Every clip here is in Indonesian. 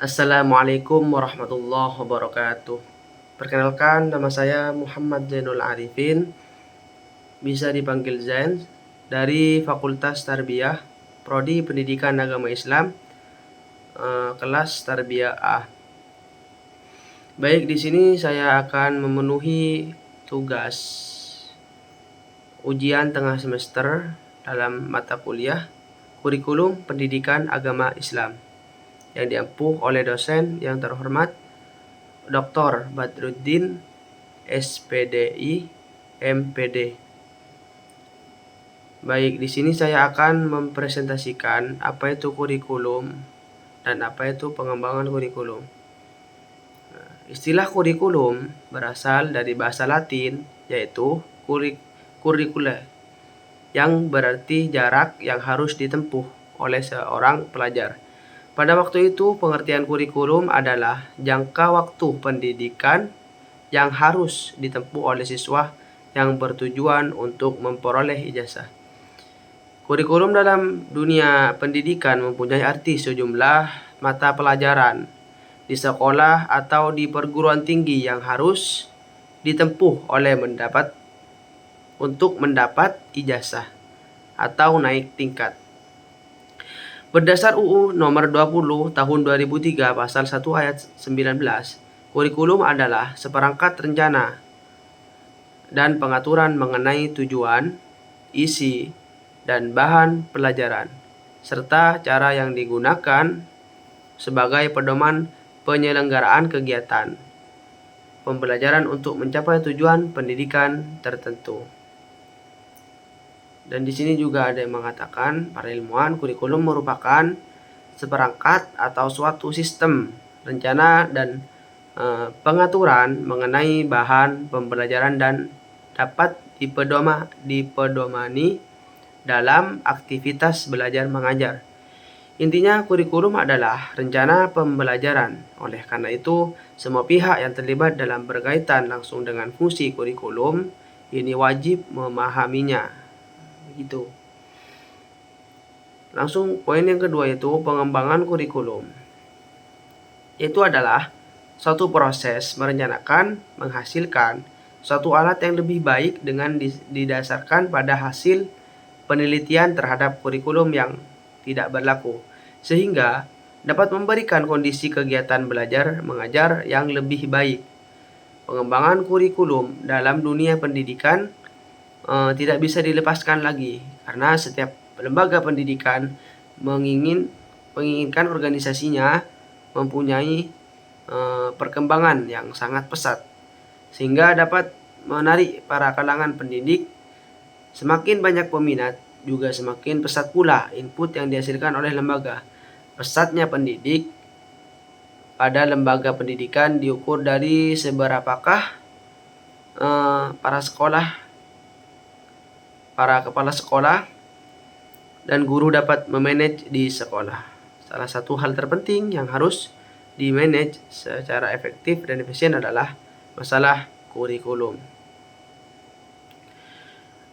Assalamualaikum warahmatullahi wabarakatuh. Perkenalkan, nama saya Muhammad Zainul Arifin, bisa dipanggil Zain, dari Fakultas Tarbiyah, Prodi Pendidikan Agama Islam, kelas Tarbiyah A. Baik, di sini saya akan memenuhi tugas ujian tengah semester dalam mata kuliah Kurikulum Pendidikan Agama Islam yang diampuh oleh dosen yang terhormat Dr. Badruddin SPDI MPD. Baik, di sini saya akan mempresentasikan apa itu kurikulum dan apa itu pengembangan kurikulum. Istilah kurikulum berasal dari bahasa Latin yaitu curricula, yang berarti jarak yang harus ditempuh oleh seorang pelajar. Pada waktu itu, pengertian kurikulum adalah jangka waktu pendidikan yang harus ditempuh oleh siswa yang bertujuan untuk memperoleh ijazah. Kurikulum dalam dunia pendidikan mempunyai arti sejumlah mata pelajaran di sekolah atau di perguruan tinggi yang harus ditempuh untuk mendapat ijazah atau naik tingkat. Berdasar UU nomor 20 tahun 2003 pasal 1 ayat 19, kurikulum adalah seperangkat rencana dan pengaturan mengenai tujuan, isi, dan bahan pelajaran, serta cara yang digunakan sebagai pedoman penyelenggaraan kegiatan pembelajaran untuk mencapai tujuan pendidikan tertentu. Dan di sini juga ada yang mengatakan, para ilmuwan, kurikulum merupakan seperangkat atau suatu sistem rencana dan pengaturan mengenai bahan pembelajaran dan dapat dipedomani dalam aktivitas belajar mengajar. Intinya, kurikulum adalah rencana pembelajaran. Oleh karena itu, semua pihak yang terlibat dalam berkaitan langsung dengan fungsi kurikulum ini wajib memahaminya. Begitu. Langsung poin yang kedua yaitu pengembangan kurikulum. Itu adalah suatu proses merencanakan, menghasilkan suatu alat yang lebih baik dengan didasarkan pada hasil penelitian terhadap kurikulum yang tidak berlaku, sehingga dapat memberikan kondisi kegiatan belajar mengajar yang lebih baik. Pengembangan kurikulum dalam dunia pendidikan tidak bisa dilepaskan lagi, karena setiap lembaga pendidikan menginginkan organisasinya mempunyai perkembangan yang sangat pesat, sehingga dapat menarik para kalangan pendidik. Semakin banyak peminat, juga semakin pesat pula input yang dihasilkan oleh lembaga. Pesatnya pendidik pada lembaga pendidikan diukur dari seberapakah para kepala sekolah dan guru dapat memanage di sekolah. Salah satu hal terpenting yang harus dimanage secara efektif dan efisien adalah masalah kurikulum.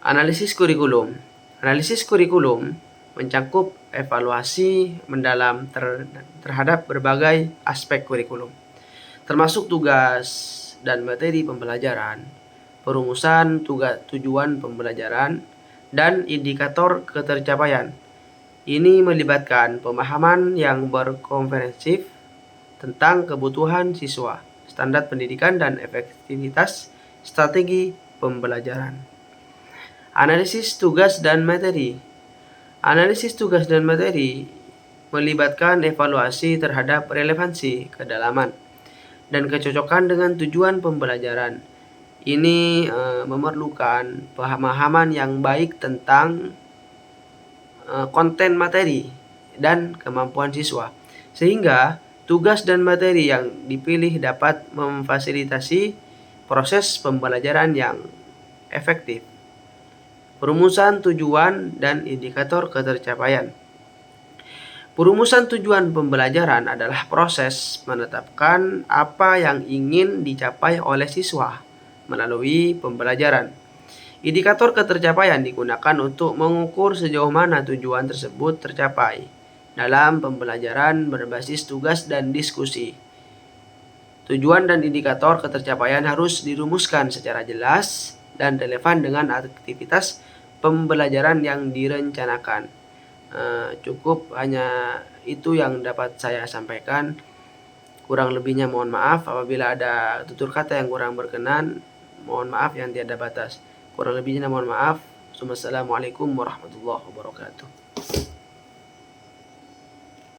Analisis kurikulum. Analisis kurikulum mencakup evaluasi mendalam terhadap berbagai aspek kurikulum, termasuk tugas dan materi pembelajaran, perumusan tujuan pembelajaran, dan indikator ketercapaian. Ini melibatkan pemahaman yang berkomprehensif tentang kebutuhan siswa, standar pendidikan, dan efektivitas strategi pembelajaran. Analisis tugas dan materi. Analisis tugas dan materi melibatkan evaluasi terhadap relevansi, kedalaman, dan kecocokan dengan tujuan pembelajaran. Ini memerlukan pemahaman yang baik tentang konten materi dan kemampuan siswa, sehingga tugas dan materi yang dipilih dapat memfasilitasi proses pembelajaran yang efektif. Perumusan tujuan dan indikator ketercapaian. Perumusan tujuan pembelajaran adalah proses menetapkan apa yang ingin dicapai oleh siswa melalui pembelajaran. Indikator ketercapaian digunakan untuk mengukur sejauh mana tujuan tersebut tercapai. dalam pembelajaran berbasis tugas dan diskusi. Tujuan dan indikator ketercapaian harus dirumuskan secara jelas dan relevan dengan aktivitas pembelajaran yang direncanakan. Cukup hanya itu yang dapat saya sampaikan. Kurang lebihnya mohon maaf. Apabila ada tutur kata yang kurang berkenan, mohon maaf yang tiada batas. Kurang lebihnya mohon maaf. Wassalamualaikum warahmatullahi wabarakatuh.